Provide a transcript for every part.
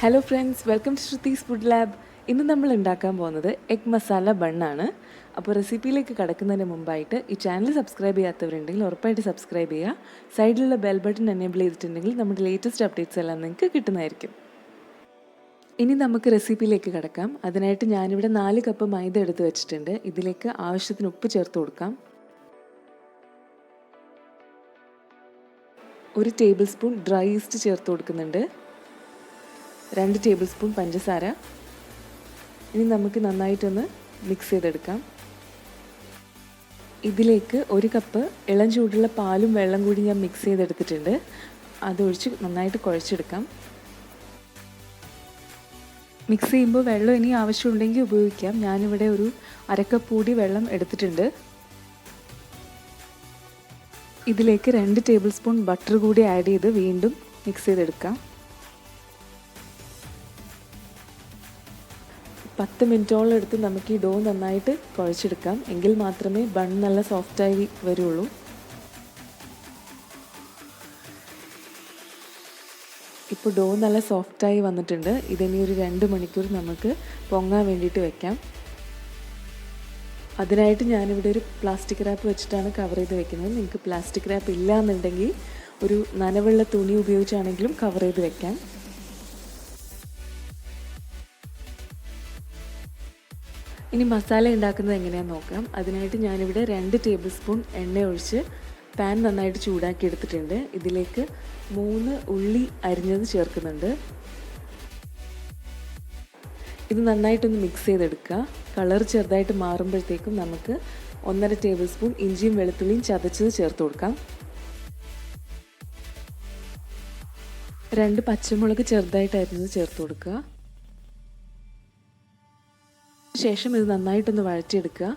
Hello friends, welcome to Shruthi's food lab. ഇന്ന് നമ്മൾ ഉണ്ടാക്കാൻ പോകുന്നത് എഗ് മസാല ബണ്ണാണ്. അപ്പോൾ റെസിപ്പിയിലേക്ക് കടക്കുന്നതിന് മുമ്പായിട്ട് ഈ ചാനൽ സബ്സ്ക്രൈബ് ചെയ്യാത്തവരുണ്ടെങ്കിൽ ഉറപ്പായിട്ട് സബ്സ്ക്രൈബ് ചെയ്യുക. സൈഡിലുള്ള ബെൽ ബട്ടൺ എനേബിൾ ചെയ്തിട്ടുണ്ടെങ്കിൽ നമ്മുടെ ലേറ്റസ്റ്റ് അപ്ഡേറ്റ്സ് എല്ലാം നിങ്ങൾക്ക് കിട്ടുന്നതായിരിക്കും. ഇനി നമുക്ക് റെസിപ്പിയിലേക്ക് കടക്കാം. അതിനായിട്ട് ഞാനിവിടെ 4 കപ്പ് മൈദ എടുത്ത് വെച്ചിട്ടുണ്ട്. ഇതിലേക്ക് ആവശ്യത്തിന് ഉപ്പ് ചേർത്ത് കൊടുക്കാം. 1 ടേബിൾ സ്പൂൺ ഡ്രൈ ഈസ്റ്റ് ചേർത്ത് കൊടുക്കുന്നുണ്ട്. 2 ടേബിൾ സ്പൂൺ പഞ്ചസാര. ഇനി നമുക്ക് നന്നായിട്ടൊന്ന് മിക്സ് ചെയ്തെടുക്കാം. ഇതിലേക്ക് 1 കപ്പ് ഇളം ചൂടുള്ള പാലും വെള്ളം കൂടി ഞാൻ മിക്സ് ചെയ്തെടുത്തിട്ടുണ്ട്. അതൊഴിച്ച് നന്നായിട്ട് കുഴച്ചെടുക്കാം. മിക്സ് ചെയ്യുമ്പോൾ വെള്ളം ഇനി ആവശ്യമുണ്ടെങ്കിൽ ഉപയോഗിക്കാം. ഞാനിവിടെ ഒരു 1/2 കപ്പ് കൂടി വെള്ളം എടുത്തിട്ടുണ്ട്. ഇതിലേക്ക് 2 ടേബിൾ സ്പൂൺ ബട്ടർ കൂടി ആഡ് ചെയ്ത് വീണ്ടും മിക്സ് ചെയ്തെടുക്കാം. 10 മിനിറ്റോളം എടുത്ത് നമുക്ക് ഈ ഡോ നന്നായിട്ട് കുഴച്ചെടുക്കാം. എങ്കിൽ മാത്രമേ ബൺ നല്ല സോഫ്റ്റായി വരുള്ളൂ. ഇപ്പോൾ ഡോ നല്ല സോഫ്റ്റായി വന്നിട്ടുണ്ട്. ഇതിനി ഒരു 2 മണിക്കൂർ നമുക്ക് പൊങ്ങാൻ വേണ്ടിയിട്ട് വെക്കാം. അതിനായിട്ട് ഞാനിവിടെ ഒരു പ്ലാസ്റ്റിക് റാപ്പ് വെച്ചിട്ടാണ് കവർ ചെയ്ത് വെക്കുന്നത്. നിങ്ങൾക്ക് പ്ലാസ്റ്റിക് റാപ്പ് ഇല്ല എന്നുണ്ടെങ്കിൽ ഒരു നനവുള്ള തുണി ഉപയോഗിച്ചാണെങ്കിലും കവർ ചെയ്ത് വെക്കാം. ഇനി മസാല ഉണ്ടാക്കുന്നത് എങ്ങനെയാണെന്ന് നോക്കാം. അതിനായിട്ട് ഞാനിവിടെ 2 ടേബിൾ സ്പൂൺ എണ്ണ ഒഴിച്ച് പാൻ നന്നായിട്ട് ചൂടാക്കി എടുത്തിട്ടുണ്ട്. ഇതിലേക്ക് 3 ഉള്ളി അരിഞ്ഞത് ചേർക്കുന്നുണ്ട്. ഇത് നന്നായിട്ടൊന്ന് മിക്സ് ചെയ്തെടുക്കുക. കളർ ചെറുതായിട്ട് മാറുമ്പോഴത്തേക്കും നമുക്ക് 1.5 ടേബിൾ സ്പൂൺ ഇഞ്ചിയും വെളുത്തുള്ളിയും ചതച്ചത് ചേർത്ത് കൊടുക്കാം. 2 പച്ചമുളക് ചെറുതായിട്ട് അരിഞ്ഞത് ചേർത്ത് കൊടുക്കുക. ശേഷം ഇത് നന്നായിട്ടൊന്ന് വഴറ്റിയെടുക്കുക.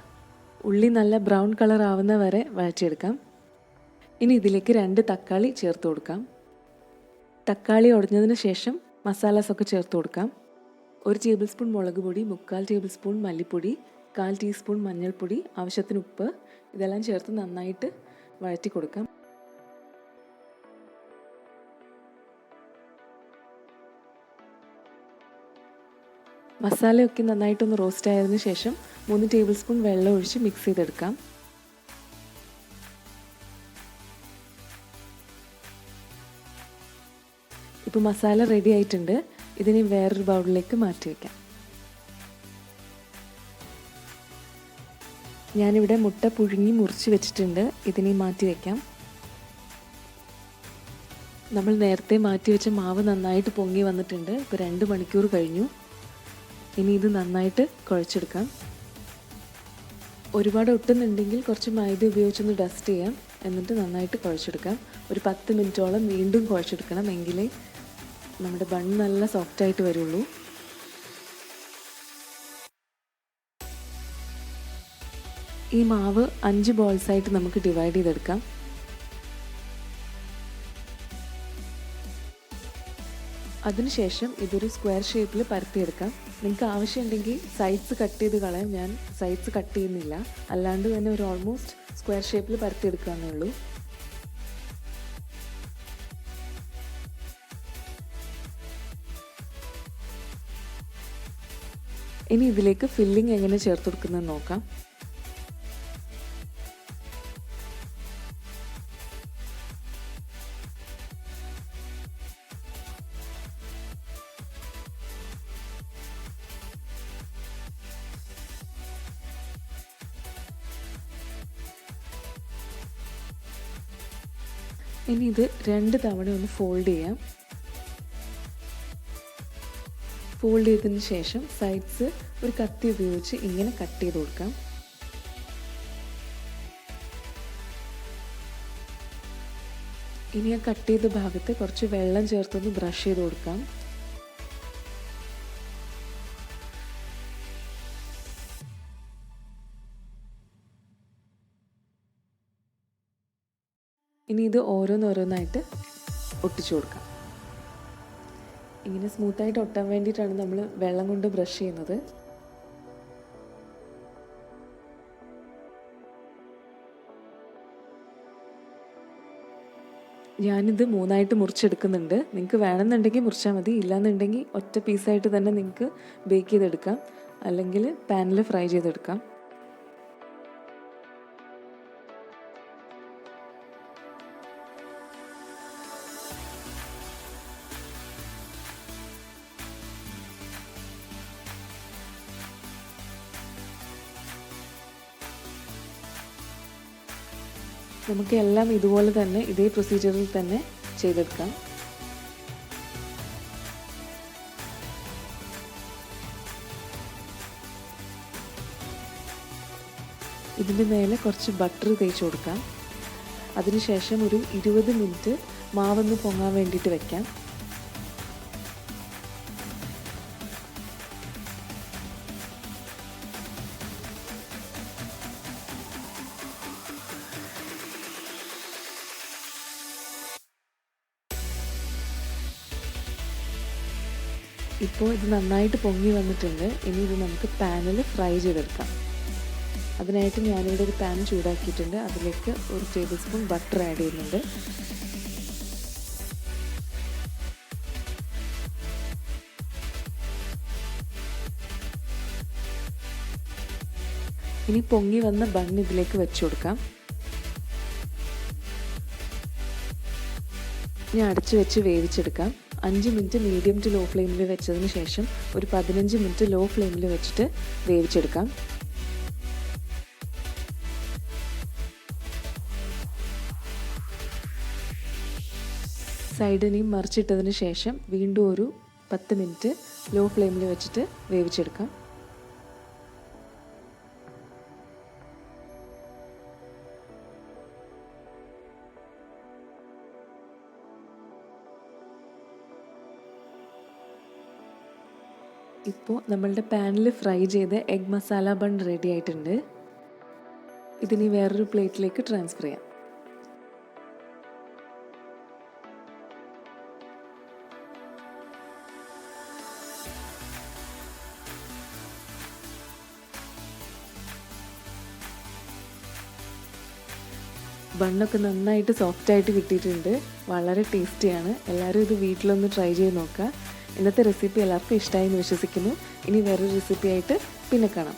ഉള്ളി നല്ല ബ്രൗൺ കളർ ആവുന്ന വരെ വഴറ്റിയെടുക്കാം. ഇനി ഇതിലേക്ക് 2 തക്കാളി ചേർത്ത് കൊടുക്കാം. തക്കാളി ഉടഞ്ഞതിന് ശേഷം മസാലാസൊക്കെ ചേർത്ത് കൊടുക്കാം. 1 ടേബിൾ സ്പൂൺ മുളക് പൊടി, 3/4 ടേബിൾ സ്പൂൺ മല്ലിപ്പൊടി, 1/4 ടീസ്പൂൺ മഞ്ഞൾപ്പൊടി, ആവശ്യത്തിന് ഉപ്പ്, ഇതെല്ലാം ചേർത്ത് നന്നായിട്ട് വഴറ്റി കൊടുക്കാം. മസാലയൊക്കെ നന്നായിട്ടൊന്ന് റോസ്റ്റ് ആയതിനു ശേഷം 3 ടേബിൾ സ്പൂൺ വെള്ളം ഒഴിച്ച് മിക്സ് ചെയ്തെടുക്കാം. ഇപ്പോൾ മസാല റെഡി ആയിട്ടുണ്ട്. ഇതിനെ വേറൊരു ബൗളിലേക്ക് മാറ്റി വയ്ക്കാം. ഞാനിവിടെ മുട്ട പുഴുങ്ങി മുറിച്ച് വെച്ചിട്ടുണ്ട്. ഇതിനെ മാറ്റി വയ്ക്കാം. നമ്മൾ നേരത്തെ മാറ്റി വെച്ച മാവ് നന്നായിട്ട് പൊങ്ങി വന്നിട്ടുണ്ട്. ഇപ്പോൾ 2 മണിക്കൂർ കഴിഞ്ഞു. ഇനി ഇത് നന്നായിട്ട് കുഴച്ചെടുക്കാം. ഒരുപാട് ഒട്ടുന്നുണ്ടെങ്കിൽ കുറച്ച് മൈദ ഉപയോഗിച്ചൊന്ന് ഡസ്റ്റ് ചെയ്യാം. എന്നിട്ട് നന്നായിട്ട് കുഴച്ചെടുക്കാം. ഒരു 10 മിനിറ്റോളം വീണ്ടും കുഴച്ചെടുക്കണം. എങ്കിലേ നമ്മുടെ ബൺ നല്ല സോഫ്റ്റായിട്ട് വരുള്ളൂ. ഈ മാവ് 5 ബോൾസായിട്ട് നമുക്ക് ഡിവൈഡ് ചെയ്തെടുക്കാം. അതിനുശേഷം ഇതൊരു സ്ക്വയർ ഷേപ്പിൽ പരത്തിയെടുക്കാം. നിങ്ങൾക്ക് ആവശ്യമുണ്ടെങ്കിൽ സൈഡ്സ് കട്ട് ചെയ്ത് കളയാം. ഞാൻ സൈഡ്സ് കട്ട് ചെയ്യുന്നില്ല. അല്ലാണ്ട് തന്നെ ഒരു ഓൾമോസ്റ്റ് സ്ക്വയർ ഷേപ്പിൽ പരത്തിയെടുക്കാന്നേ ഉള്ളൂ. ഇനി ഇതിലേക്ക് ഫില്ലിംഗ് എങ്ങനെ ചേർത്ത് കൊടുക്കുന്നതെന്ന് നോക്കാം. ഇനി ഇത് 2 തവണ ഒന്ന് ഫോൾഡ് ചെയ്യാം. ഫോൾഡ് ചെയ്തതിന് ശേഷം സൈഡ്സ് ഒരു കത്തി ഉപയോഗിച്ച് ഇങ്ങനെ കട്ട് ചെയ്ത് കൊടുക്കാം. ഇനി ആ കട്ട് ചെയ്ത ഭാഗത്ത് കുറച്ച് വെള്ളം ചേർത്തൊന്ന് ബ്രഷ് ചെയ്ത് കൊടുക്കാം. ഇനി ഇത് ഓരോന്നോരോന്നായിട്ട് ഒട്ടിച്ചു കൊടുക്കാം. ഇങ്ങനെ സ്മൂത്തായിട്ട് ഒട്ടാൻ വേണ്ടിയിട്ടാണ് നമ്മൾ വെള്ളം കൊണ്ട് ബ്രഷ് ചെയ്യുന്നത്. ഞാനിത് 3ആയിട്ട് മുറിച്ചെടുക്കുന്നുണ്ട്. നിങ്ങൾക്ക് വേണമെന്നുണ്ടെങ്കിൽ മുറിച്ചാൽ മതി, ഇല്ലാന്നുണ്ടെങ്കിൽ ഒറ്റ പീസായിട്ട് തന്നെ നിങ്ങൾക്ക് ബേക്ക് ചെയ്തെടുക്കാം, അല്ലെങ്കിൽ പാനിൽ ഫ്രൈ ചെയ്തെടുക്കാം. നമുക്ക് എല്ലാം ഇതുപോലെ തന്നെ ഇതേ പ്രൊസീജിയറിൽ തന്നെ ചെയ്തെടുക്കാം. ഇതിൻ്റെ മേലെ കുറച്ച് ബട്ടർ തേച്ച് കൊടുക്കാം. അതിനുശേഷം ഒരു 20 മിനിറ്റ് മാവൊന്ന് പൊങ്ങാൻ വേണ്ടിയിട്ട് വെക്കാം. ഇപ്പോൾ ഇത് നന്നായിട്ട് പൊങ്ങി വന്നിട്ടുണ്ട്. ഇനി ഇത് നമുക്ക് പാനിൽ ഫ്രൈ ചെയ്തെടുക്കാം. അതിനായിട്ട് ഞാനിവിടെ ഒരു പാൻ ചൂടാക്കിയിട്ടുണ്ട്. അതിലേക്ക് 1 ടേബിൾ സ്പൂൺ ബട്ടർ ആഡ് ചെയ്യുന്നുണ്ട്. ഇനി പൊങ്ങി വന്ന ബൺ ഇതിലേക്ക് വെച്ച് കൊടുക്കാം. ഇനി അടച്ചു വെച്ച് വേവിച്ചെടുക്കാം. 5 മിനിറ്റ് മീഡിയം ടു ലോ ഫ്ലെയിമിൽ വെച്ചതിന് ശേഷം ഒരു 15 മിനിറ്റ് ലോ ഫ്ലെയിമിൽ വെച്ചിട്ട് വേവിച്ചെടുക്കാം. സൈഡിനെയും മറിച്ചിട്ടതിന് ശേഷം വീണ്ടും ഒരു 10 മിനിറ്റ് ലോ ഫ്ലെയിമിൽ വെച്ചിട്ട് വേവിച്ചെടുക്കാം. ഇപ്പോൾ നമ്മളുടെ പാനിൽ ഫ്രൈ ചെയ്ത എഗ് മസാല ബൺ റെഡി ആയിട്ടുണ്ട്. ഇതിനി വേറൊരു പ്ലേറ്റിലേക്ക് ട്രാൻസ്ഫർ ചെയ്യാം. ബണ്ണൊക്കെ നന്നായിട്ട് സോഫ്റ്റായിട്ട് കിട്ടിയിട്ടുണ്ട്. വളരെ ടേസ്റ്റിയാണ്. എല്ലാവരും ഇത് വീട്ടിലൊന്ന് ട്രൈ ചെയ്ത് നോക്കുക. ഇന്നത്തെ റെസിപ്പി എല്ലാവർക്കും ഇഷ്ടമായി എന്ന് വിശ്വസിക്കുന്നു. ഇനി വേറൊരു റെസിപ്പി ആയിട്ട് പിന്നെ കാണാം.